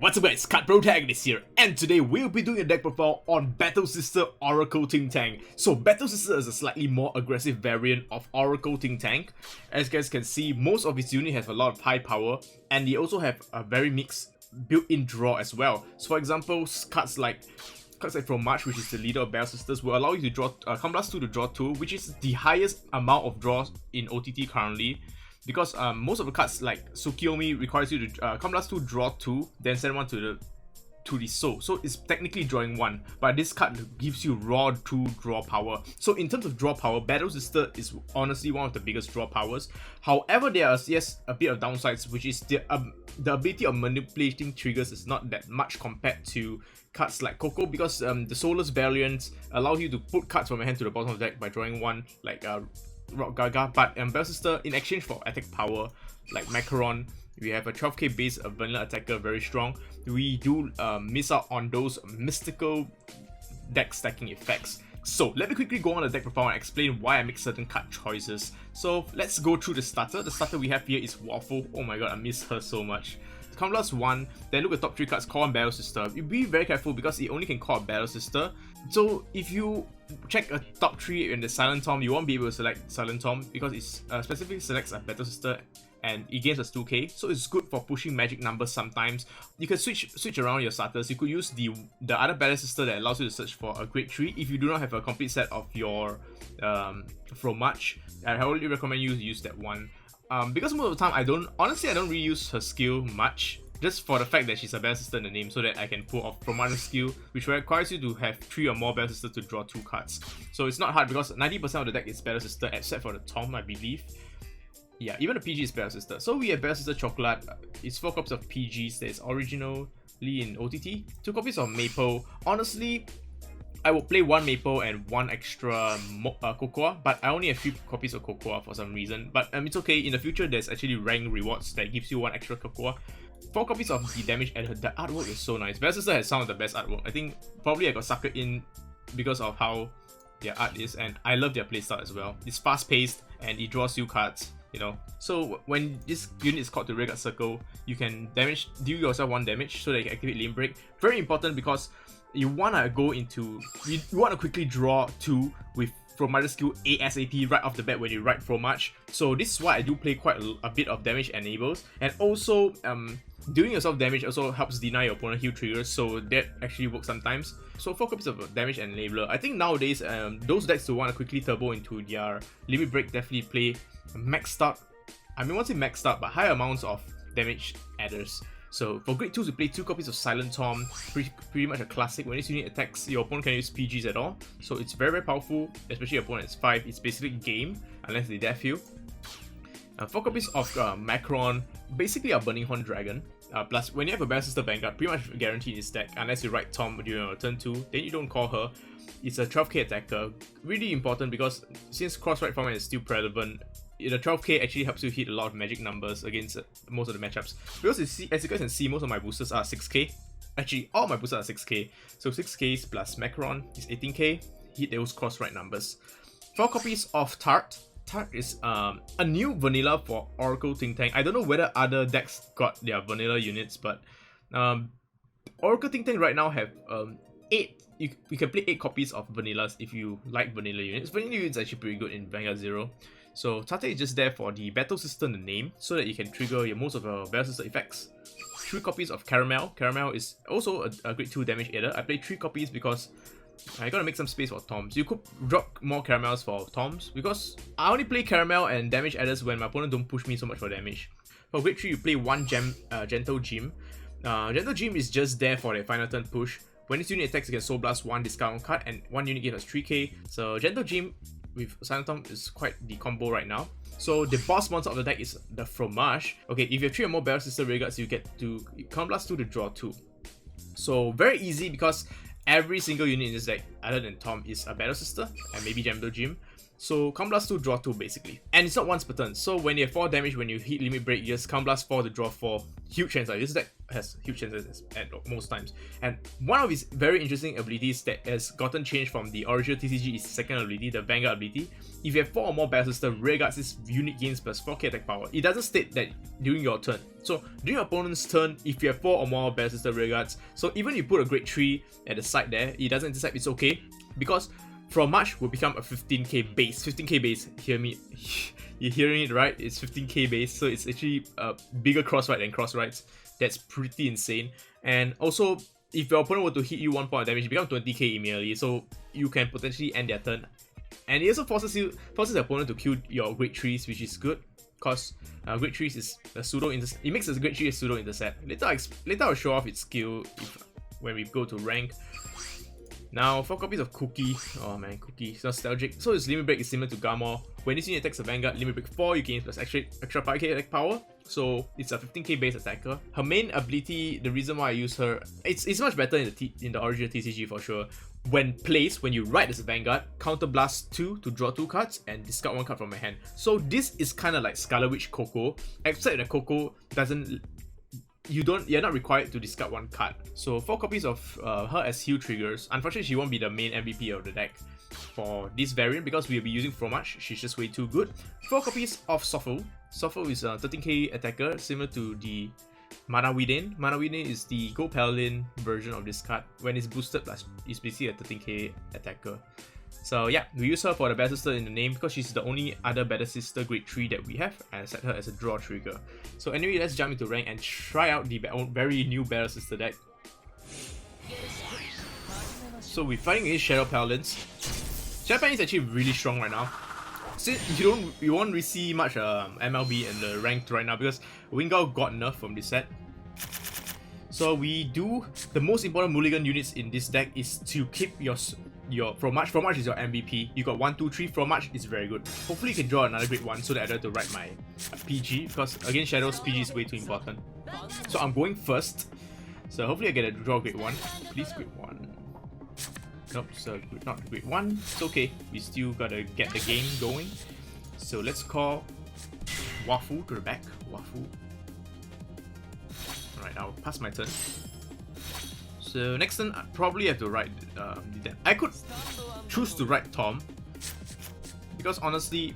What's up guys, Card Protagonist here, and today we'll be doing a deck profile on Battle Sister Oracle Think Tank. So Battle Sister is a slightly more aggressive variant of Oracle Think Tank. As you guys can see, most of its units have a lot of high power, and they also have a very mixed built-in draw as well. So for example, cards like From March, which is the leader of Battle Sisters, will allow you to draw +2 to draw 2, which is the highest amount of draws in OTT currently. Because most of the cards like Tsukiyomi requires you to +2 draw 2, then send one to the soul. So it's technically drawing 1, but this card gives you raw 2 draw power. So in terms of draw power, Battle Sister is honestly one of the biggest draw powers. However, there are yes a bit of downsides, which is the ability of manipulating triggers is not that much compared to cards like Coco, because the Soulless variants allow you to put cards from your hand to the bottom of the deck by drawing one, like Rock Gaga, but Battle Sister, in exchange for attack power like Macaron, we have a 12k base, a vanilla attacker, very strong. We do miss out on those mystical deck stacking effects. So let me quickly go on the deck profile and explain why I make certain card choices. So let's go through the starter. The starter we have here is Waffle. Oh my god, I miss her so much. Come +1, then look at top 3 cards, call on Battle Sister. You be very careful because it only can call a Battle Sister. So if you check a top 3 in the Silent Tom, you won't be able to select Silent Tom because it specifically selects a Battle Sister and it gains a 2k, so it's good for pushing magic numbers sometimes. You can switch around your starters. You could use the other Battle Sister that allows you to search for a grade 3 if you do not have a complete set of your From March. I highly recommend you use that one. Because most of the time I don't really use her skill much, just for the fact that she's a Battle Sister in the name, so that I can pull off From March skill, which requires you to have 3 or more Battle Sisters to draw 2 cards. So it's not hard because 90% of the deck is Battle Sister except for the Tom, I believe. Yeah, even the PG is Battle Sister. So we have Battle Sister Chocolate. It's 4 copies of PGs that is originally in OTT, 2 copies of Maple. Honestly, I would play 1 Maple and 1 extra Cocoa, but I only have 3 copies of Cocoa for some reason. But it's okay, in the future there's actually rank rewards that gives you 1 extra Cocoa. 4 copies of the damage and the artwork is so nice. Battle Sister has some of the best artwork. I think probably I got suckered in because of how their art is, and I love their playstyle as well. It's fast paced and it draws you cards, you know. So when this unit is called to Rearguard Circle, you can deal yourself 1 damage so that you can activate Limb Break. Very important because you wanna you wanna quickly draw 2 with From March skill ASAP right off the bat when you write From March. So this is why I do play quite a bit of damage enables, and also dealing yourself damage also helps deny your opponent heal triggers, so that actually works sometimes. So 4 copies of damage enabler. I think nowadays those decks who want to quickly turbo into their Limit Break definitely play maxed out, I mean, I won't say maxed out, but high amounts of damage adders. So for grade 2s, you play 2 copies of Silent Tom, pretty much a classic. When this unit attacks, your opponent can use PGs at all, so it's very powerful, especially your opponent is 5. It's basically game unless they death you. 4 copies of Macaron, basically a Burning Horn Dragon. Plus, when you have a Battle Sister Vanguard, pretty much guaranteed this deck, unless you write Tom during your turn 2, then you don't call her. It's a 12k attacker, really important because since cross-write format is still relevant, the 12k actually helps you hit a lot of magic numbers against most of the matchups. Because as you guys can see, most of my boosters are 6k. Actually, all my boosters are 6k. So 6k plus Macaron is 18k. Hit those cross-write numbers. 4 copies of Tart. Tart is a new vanilla for Oracle Think Tank. I don't know whether other decks got their vanilla units, but Oracle Think Tank right now have 8. You can play 8 copies of vanillas if you like vanilla units. Vanilla units are actually pretty good in Vanguard 0. So Tarte is just there for the Battle Sister in the name, so that you can trigger most of your Battle Sister effects. 3 copies of Caramel. Caramel is also a grade 2 damage adder. I played 3 copies because I gotta make some space for Toms. You could drop more Caramels for Toms because I only play Caramel and damage adders when my opponent don't push me so much for damage. For grade 3, you play 1 Gentle Gym. Gentle Gym is just there for the final turn push. When this unit attacks, you can Soul Blast 1 discount card, and 1 unit gives us 3k. So Gentle Gym with Silent Tom is quite the combo right now. So the boss monster of the deck is the From March. Okay, if you have 3 or more Battle Sister Rearguards, you get to +2 to draw 2. So very easy because every single unit in this deck, other than Tom, is a Battle Sister and maybe Gentle Gym. So Count Blast 2, draw 2 basically. And it's not once per turn. So when you have 4 damage, when you hit Limit Break, you just Count Blast 4 to draw 4. Huge chances. This deck has huge chances at most times. And one of his very interesting abilities that has gotten changed from the original TCG is second ability, the Vanguard ability. If you have 4 or more Battle Sister, rearguards this unit gains plus 4k attack power. It doesn't state that during your turn. So during your opponent's turn, if you have 4 or more Battle Sister rearguards, so even if you put a Grade 3 at the side there, it doesn't intercept, it's okay. Because From March will become a 15k base. 15k base, hear me? You're hearing it right? It's 15k base, so it's actually a bigger cross-ride than cross-rides. That's pretty insane. And also, if your opponent were to hit you 1 point of damage, it becomes 20k immediately, so you can potentially end their turn. And it also forces the opponent to kill your Grade 3s, which is good, because Grade 3s is a pseudo-intercept. It makes a Grade 3 a pseudo-intercept. Later I'll show off its skill when we go to rank. Now, 4 copies of Cookie. Oh man, Cookie. It's nostalgic. So its Limit Break is similar to Garmor. When this unit attacks a Vanguard, Limit Break 4, you gain plus extra 5k attack power. So it's a 15k base attacker. Her main ability, the reason why I use her, it's much better in the original TCG for sure. When placed, when you ride as a Vanguard, counter blast 2 to draw 2 cards and discard 1 card from my hand. So this is kind of like Scarlet Witch Coco, except that Coco doesn't. You're not required to discard 1 card. So 4 copies of her as heal triggers. Unfortunately, she won't be the main MVP of the deck for this variant because we'll be using Fromage. She's just way too good. 4 copies of Soffle. Soffle is a 13k attacker, similar to the Mana Within. Mana Within is the Gold Paladin version of this card. When it's boosted, it's basically a 13k attacker. So yeah, we use her for the Battle Sister in the name because she's the only other Battle Sister Grade 3 that we have, and I set her as a draw trigger. So anyway, let's jump into rank and try out the very new Battle Sister deck. So we're fighting against Shadow Paladins. Shadow Paladin is actually really strong right now. So you won't really see much MLB in the ranked right now because Vanguard got nerfed from this set. So the most important mulligan units in this deck is to keep your Fromage. Fromage is your MVP. You got 1, 2, 3. Fromage is very good. Hopefully you can draw another Grade 1 so that I don't have to write my PG, because against Shadows, PG is way too important. So I'm going first. So hopefully I get a draw Grade 1. Please Grade 1. Nope, so not Grade 1. It's okay. We still gotta get the game going. So let's call Wafu to the back. Wafu. Alright, I'll pass my turn. So next turn, I probably have to write I could choose to write Tom, because honestly,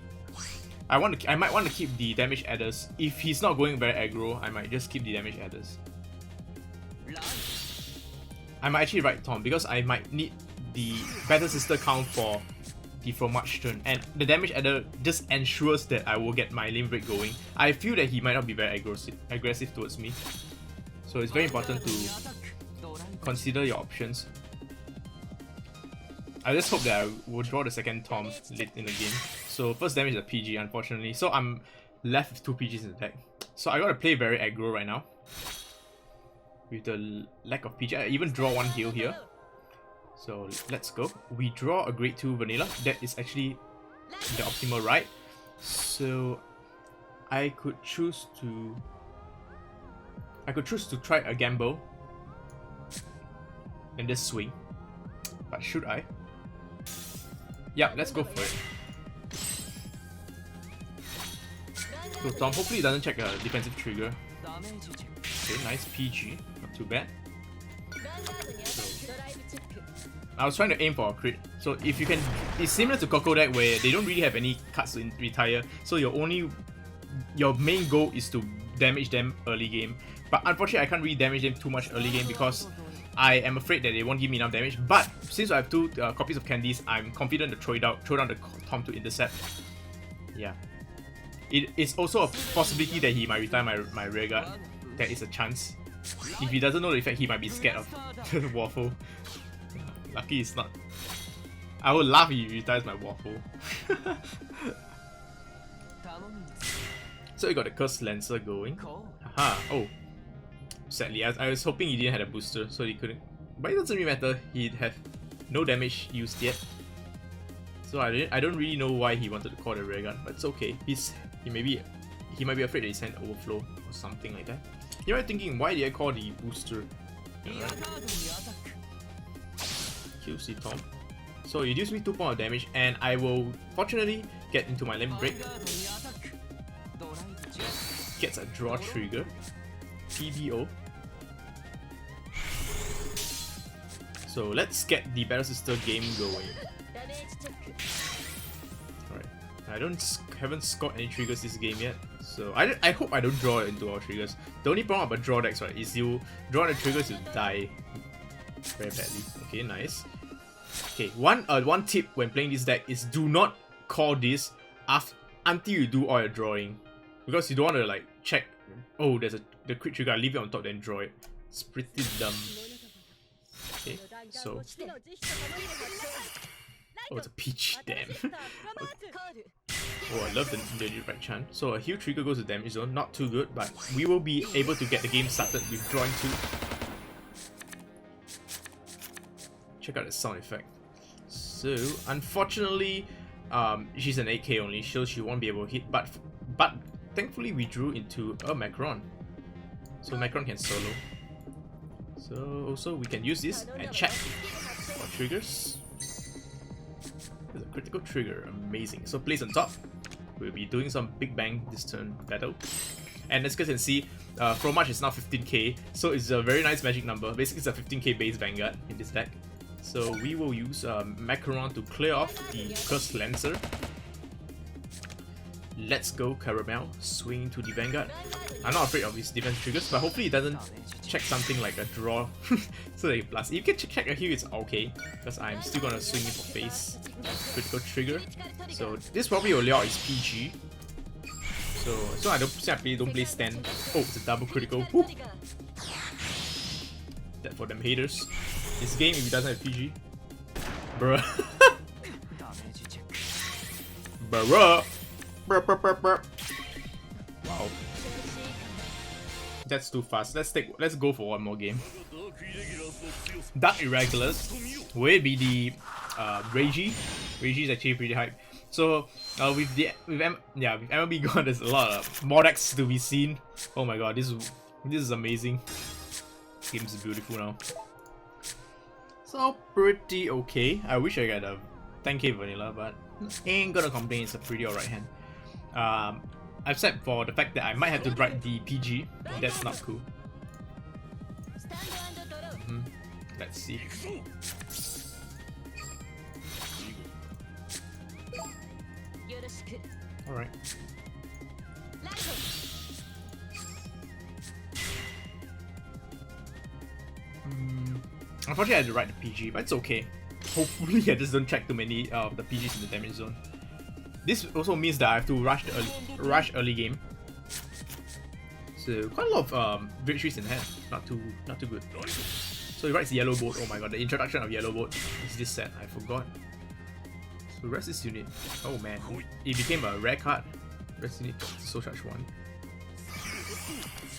I might want to keep the damage adders. If he's not going very aggro, I might just keep the damage adders. I might actually write Tom because I might need the Battle Sister count for the Fromage turn, and the damage adder just ensures that I will get my Limit Break going. I feel that he might not be very aggressive towards me, so it's very important to consider your options. I just hope that I will draw the second Tom late in the game. So first damage is a PG, unfortunately. So I'm left with 2 PGs in the deck. So I gotta play very aggro right now. With the lack of PG, I even draw 1 heal here. So let's go. We draw a Grade 2 Vanilla. That is actually the optimal ride. So I could choose to try a gamble and just swing. But should I? Yeah, let's go for it. So Tom hopefully doesn't check a defensive trigger. Okay, nice PG, not too bad. So, I was trying to aim for a crit. So if you can, it's similar to Coco deck where they don't really have any cards to retire. So your main goal is to damage them early game. But unfortunately I can't really damage them too much early game because I am afraid that they won't give me enough damage. But since I have 2 copies of candies, I'm confident to throw down the Tom to intercept. Yeah. It is also a possibility that he might retire my rearguard. There is a chance. If he doesn't know the effect, he might be scared of Waffle. Lucky it's not. I would laugh if he retires my Waffle. So we got the Cursed Lancer going. Haha. Oh. Sadly, I was hoping he didn't have a booster, so he couldn't. But it doesn't really matter. He'd have no damage used yet. So I don't really know why he wanted to call the rearguard, but it's okay. He might be afraid that he sent overflow or something like that. You're thinking, why did I call the booster? Kills the Tom. So it deals me 2 points of damage, and I will fortunately get into my limit break. Gets a draw trigger. PBO. So let's get the Battle Sister game going. Alright, haven't scored any triggers this game yet, so I hope I don't draw into our triggers. The only problem about draw decks, right, is you draw the triggers, you die very badly. Okay, nice. Okay, one tip when playing this deck is do not call this until you do all your drawing, because you don't want to like check. Oh, there's the crit trigger. I leave it on top, then draw it. It's pretty dumb. Okay, so oh, it's a peach. Damn. Oh, I love the right chant. So a heal trigger goes to damage zone. Not too good, but we will be able to get the game started with drawing 2. Check out the sound effect. So unfortunately, she's an 8k only, so she won't be able to hit. But thankfully we drew into a Macron, so Macron can solo. So also we can use this and check for triggers. There's a critical trigger, amazing. So place on top. We'll be doing some big bang this turn battle. And as you can see, Fromage is now 15k, so it's a very nice magic number. Basically it's a 15k base Vanguard in this deck. So we will use Macaron to clear off the Cursed Lancer. Let's go Caramel, swing to the Vanguard. I'm not afraid of his defense triggers, but hopefully it doesn't check something like a draw so that you plus. If you can check a heal, it's okay, because I'm still gonna swing it for face. Critical trigger. So this probably will lure is PG. So I don't play stand. Oh, it's a double critical. Woo. That for them haters. This game, if it doesn't have PG, bruh. Bruh. Wow. That's too fast. Let's go for one more game. Dark Irregulars. Will it be the Reiji? Reiji is actually pretty hype. So with MLB gone, there's a lot of more decks to be seen. Oh my god, this is amazing. This game is beautiful now. So pretty okay. I wish I got a 10k vanilla, but ain't gonna complain. It's a pretty alright hand. Except for the fact that I might have to write the PG. That's not cool. Let's see. Alright. Unfortunately I had to write the PG, but it's okay. Hopefully I just don't check too many of the PGs in the damage zone. This also means that I have to rush early game. So quite a lot of victories in hand. Not too good. So he writes Yellow Boat. Oh my god, the introduction of Yellow Boat is this set. I forgot. So rest this unit. Oh man, it became a rare card. Rest unit Soul Charge 1.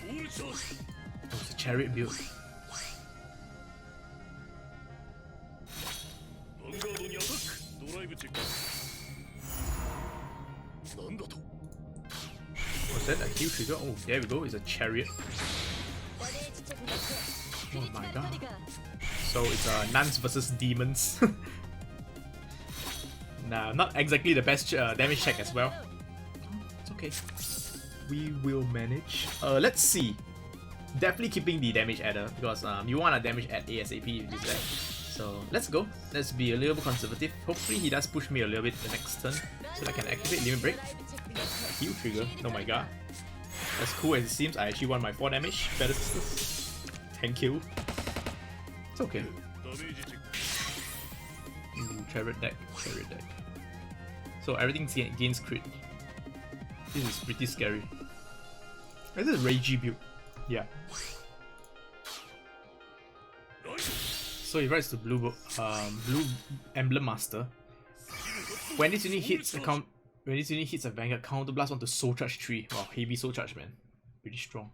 Oh, it's a chariot build. Was that a heal trigger? Oh, there we go, it's a chariot. Oh my god. So it's nuns versus demons. Nah, not exactly the best damage check as well. It's okay. We will manage. Let's see. Definitely keeping the damage adder, because you want a damage add ASAP with this deck. So let's go. Let's be a little bit conservative. Hopefully he does push me a little bit the next turn, so that I can activate Limit Break. Heal trigger. Oh my god. As cool as it seems, I actually won my 4 damage. Better sisters. 10k. It's okay. Chariot deck. So everything gains crit. This is pretty scary. This is a Reiji build. Yeah. So he writes the blue Emblem Master. When this unit hits a Vanguard, counterblast onto Soul Charge 3. Wow, heavy Soul Charge, man. Pretty strong.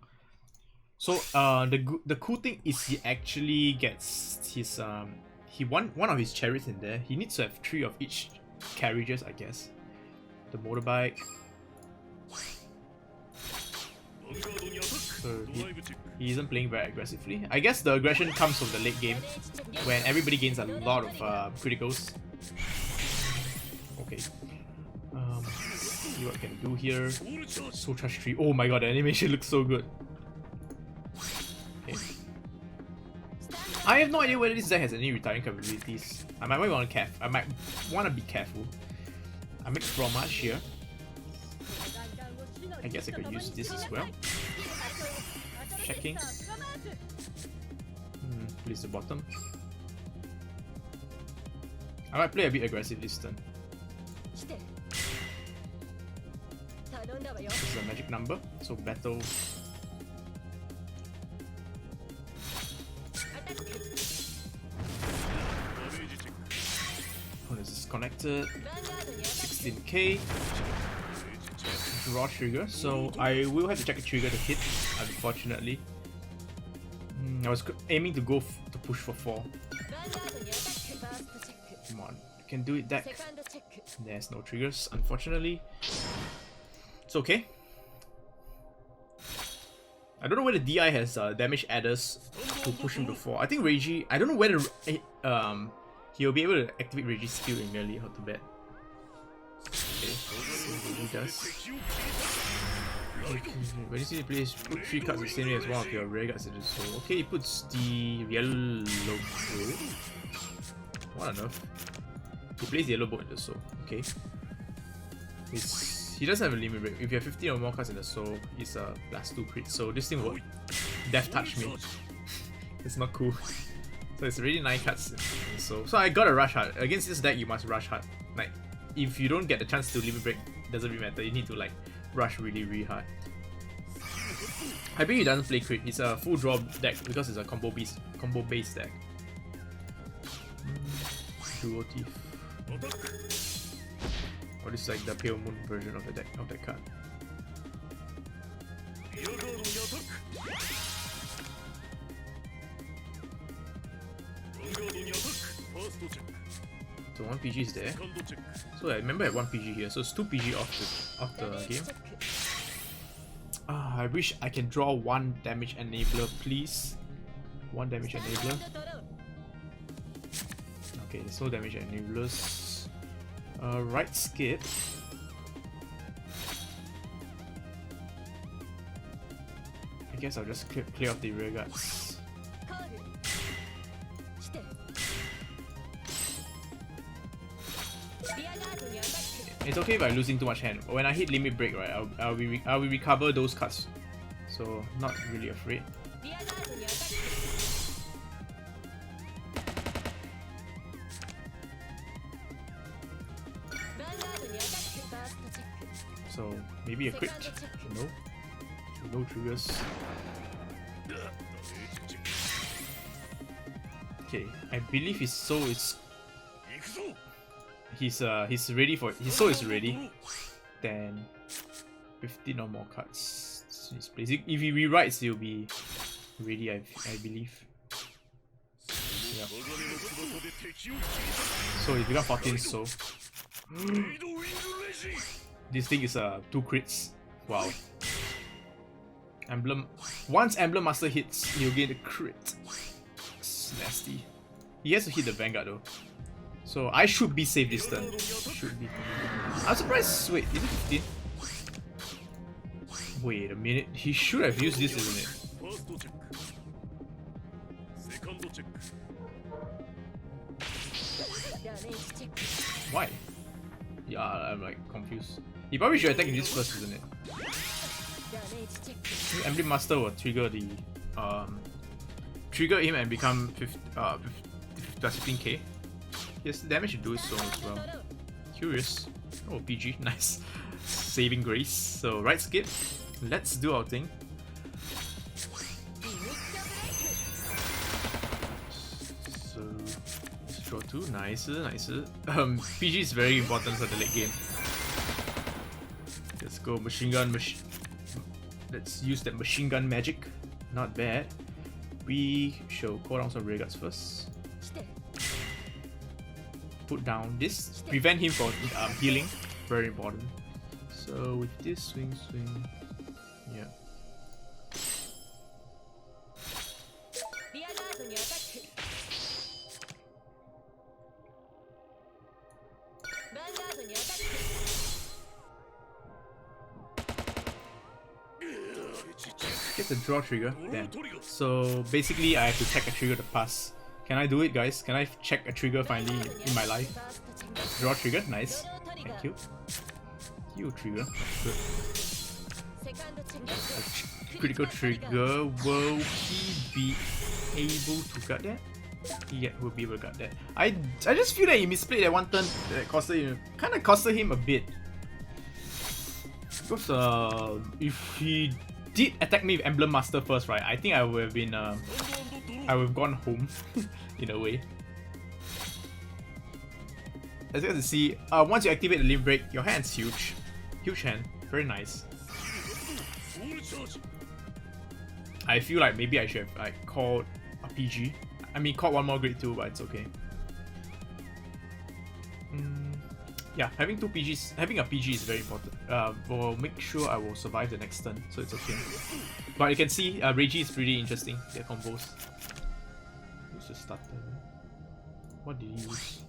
So the cool thing is he actually gets his he won one of his chariots in there. He needs to have 3 of each carriages, I guess. The motorbike. So he isn't playing very aggressively. I guess the aggression comes from the late game when everybody gains a lot of criticals. Okay. See what I can do here. Soul Charge 3. Oh my god, the animation looks so good. Okay. I have no idea whether this deck has any retiring capabilities. I might want to be careful. I make Fromage here. I guess I could use this as well. Checking. Place the bottom. I might play a bit aggressive this turn. This is a magic number, so battle. Oh, this is connected. 16k. Draw trigger, so I will have to check a trigger to hit, unfortunately. I was aiming to go to push for 4. Come on, you can do it, deck. There's no triggers, unfortunately. It's okay. I don't know whether DI has damage adders to push him to 4. I think Reiji, I don't know whether he'll be able to activate Reiji's skill immediately, how to bet. Okay, so he does. When you see the place, put 3 cards the same way as one of your rare cards in the soul. Okay, he puts the yellow boat. What on earth? He plays the yellow boat in the soul. Okay. He doesn't have a limit break. If you have 15 or more cards in the soul, it's a +2 crit. So this thing will death touch me. It's not cool. So it's already 9 cards in the soul. So I gotta rush hard. Against this deck, you must rush hard. Like, if you don't get the chance to limit break, doesn't really matter. You need to like rush really hard. I think he doesn't play crit. It's a full draw deck because it's a combo based deck. Dual Thief. Or this is like the Pale Moon version of the deck of that card. So 1 PG is there. So I remember I had 1 PG here, so it's 2 PG off the game. I wish I can draw 1 damage enabler, please. 1 damage enabler. Okay, there's no damage enablers. Right skip. I guess I'll just clear off the rear guards. It's okay if I'm losing too much hand. When I hit limit break, right, I will recover those cards. So not really afraid. So maybe a crit. No. No triggers. Okay, I believe his soul is he's ready for it. His soul is ready. Then 15 or more cards in his place. If he rewrites, he'll be ready, I believe. Yep. So he become 14 soul. This thing is 2 crits. Wow. Emblem. Once Emblem Master hits, he'll get a crit. It's nasty. He has to hit the Vanguard though. So I should be safe this turn. Should be. I'm surprised. Wait, is it 15? Wait a minute. He should have used this, isn't it? Why? Yeah, I'm like confused. He probably should attack in this first, isn't it? Emblem Master will trigger the trigger him and become 15k. Yes, the damage to do so as well. Curious. Oh, PG, nice. Saving grace. So right skip. Let's do our thing. So let's draw 2. Nice. PG is very important for the late game. Let's go machine gun. Let's use that machine gun magic. Not bad. We shall call down some rear guards first. Put down this. Prevent him from healing. Very important. So with this swing. Yeah. Get the draw trigger. Damn. So basically, I have to check a trigger to pass. Can I do it, guys? Can I check a trigger finally in my life? Draw trigger, nice. Thank you. Heal trigger, good. A critical trigger. Will he be able to gut that? Yeah, we'll be able to gut that. I just feel that he misplayed that one turn that costed him, kind of costed him a bit. Because if he did attack me with Emblem Master first, right, I think I would have been I would have gone home in a way. As you can see, once you activate the Limb Break, your hand's huge. Huge hand, very nice. I feel like maybe I should have like called a PG. I mean, caught one more grade 2, but it's okay. Yeah, having two PGs, having a PG is very important. Will make sure I will survive the next turn, so it's okay. But you can see, Reiji is pretty interesting. Their combos. Use the starter. What did he use?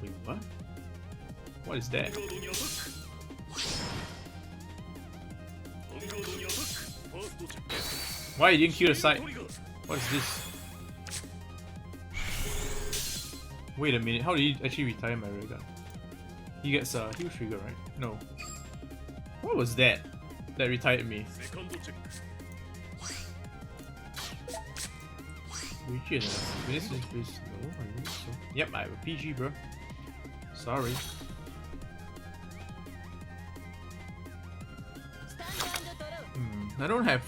Wait, what? What is that? Why you didn't kill the side? What is this? Wait a minute, how did he actually retire my ray gun? He gets a heal trigger, right? No. What was that? That retired me. This is this. No, I think so. Yep, I have a PG, bro. Sorry. I don't have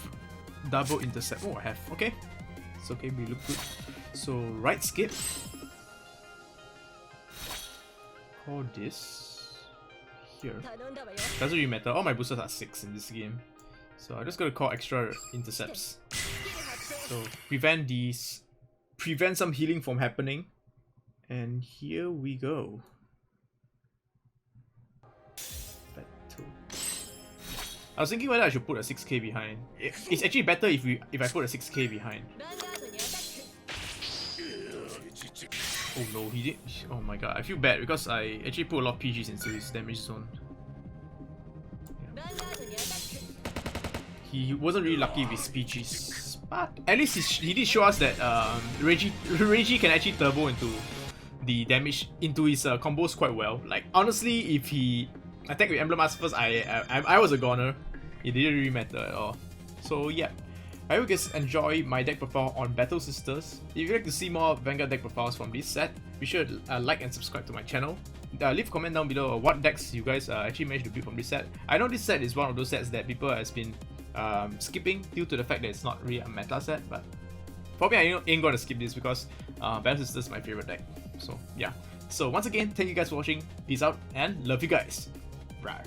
double intercept. Oh, I have. Okay. It's okay, we look good. So, right skip. Call this here. Doesn't really matter. All my boosters are 6 in this game. So, I'm just gonna call extra intercepts. So, prevent some healing from happening. And here we go. I was thinking whether I should put a 6k behind. It's actually better if I put a 6k behind. Oh no, he did. Oh my god, I feel bad because I actually put a lot of PGs into his damage zone. Yeah. He wasn't really lucky with his PGs, but at least he did show us that Reiji can actually turbo into the damage into his combos quite well. Like honestly, if he attacked with Emblem Master first, I was a goner. It didn't really matter at all. So yeah, I hope you guys enjoy my deck profile on Battle Sisters. If you'd like to see more Vanguard deck profiles from this set, be sure to like and subscribe to my channel. Leave a comment down below what decks you guys actually managed to build from this set. I know this set is one of those sets that people has been skipping due to the fact that it's not really a meta set, but for me I ain't gonna skip this because Battle Sisters is my favorite deck. So yeah. So once again, thank you guys for watching. Peace out and love you guys. Bye.